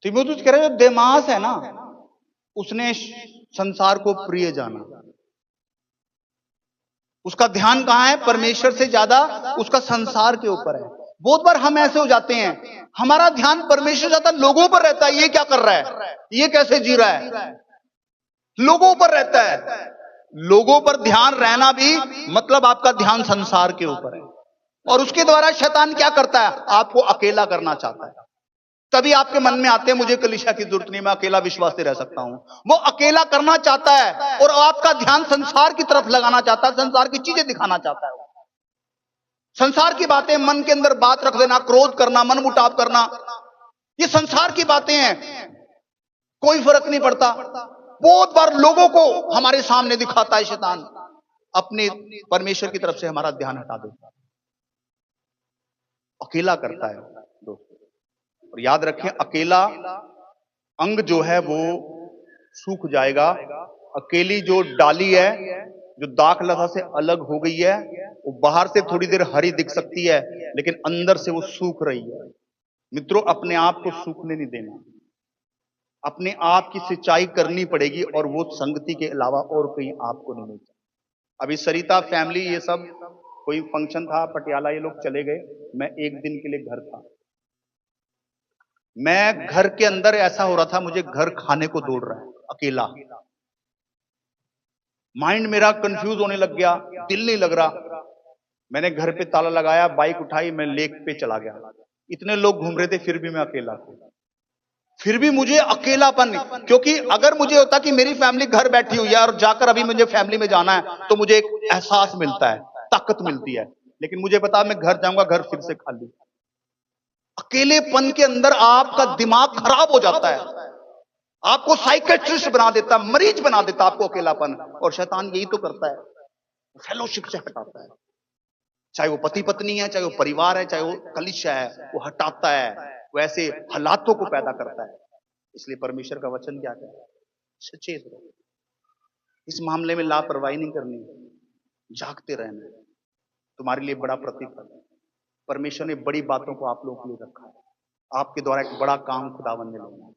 तीमुथियुस कह रहे जो देमास है ना, उसने संसार को प्रिय जाना। उसका ध्यान कहां है? परमेश्वर से ज्यादा उसका संसार के ऊपर है। बहुत बार हम ऐसे हो जाते हैं, हमारा ध्यान परमेश्वर ज्यादा लोगों पर रहता है। ये क्या कर रहा है, ये कैसे जी रहा है, लोगों पर रहता है। लोगों पर ध्यान रहना भी मतलब आपका ध्यान संसार के ऊपर है। और उसके द्वारा शैतान क्या करता है? आपको अकेला करना चाहता है। तभी आपके मन में आते हैं मुझे कलीसिया की जरूरत नहीं, मैं अकेला विश्वास से रह सकता हूं। वो अकेला करना चाहता है और आपका ध्यान संसार की तरफ लगाना चाहता है, संसार की चीजें दिखाना चाहता है। संसार की बातें, मन के अंदर बात रख देना, क्रोध करना, मन मुटाव करना, ये संसार की बातें हैं। कोई फर्क नहीं पड़ता। बहुत बार लोगों को हमारे सामने दिखाता है शैतान, अपने परमेश्वर की तरफ से हमारा ध्यान हटा देता है, अकेला करता है दोस्तों। और याद रखें, अकेला अंग जो है वो सूख जाएगा। अकेली जो डाली है, जो दाख लता से अलग हो गई है, वो बाहर से थोड़ी देर हरी दिख सकती है, लेकिन अंदर से वो सूख रही है। मित्रों, अपने आप को सूखने नहीं देना, अपने आप की सिंचाई करनी पड़ेगी, और वो संगति के अलावा और कहीं आपको नहीं मिलता। अभी सरिता फैमिली ये सब, कोई फंक्शन था पटियाला, ये लोग चले गए, मैं एक दिन के लिए घर था। मैं घर के अंदर ऐसा हो रहा था, मुझे घर खाने को दौड़ रहा है, अकेला। माइंड मेरा कंफ्यूज होने लग गया, दिल नहीं लग रहा। मैंने घर पे ताला लगाया, बाइक उठाई, मैं लेक पे चला गया। इतने लोग घूम रहे थे, फिर भी मैं अकेला था। फिर भी मुझे अकेलापन, क्योंकि अगर मुझे होता कि मेरी फैमिली घर बैठी हुई है और जाकर अभी मुझे फैमिली में जाना है, तो मुझे एक एहसास मिलता है, ताकत मिलती है। लेकिन मुझे पता मैं घर जाऊंगा, घर फिर से खाली। अकेलेपन के अंदर आपका दिमाग खराब हो जाता है, आपको साइकेट्रिस्ट बना देता, मरीज बना देता आपको अकेलापन। और शैतान यही तो करता है, फेलोशिप से हटाता है। चाहे वो पति पत्नी है, चाहे वो परिवार है, चाहे वो कलीसिया है, वो हटाता है, वो ऐसे हालातों को पैदा करता है। इसलिए परमेश्वर का वचन क्या कहता है? सचेत रहो, इस मामले में लापरवाही नहीं करनी, जागते रहना। तुम्हारे लिए बड़ा प्रतिफल है। परमेश्वर ने बड़ी बातों को आप लोगों के लिए रखा है, आपके द्वारा एक बड़ा काम खुदावन ने लेना है।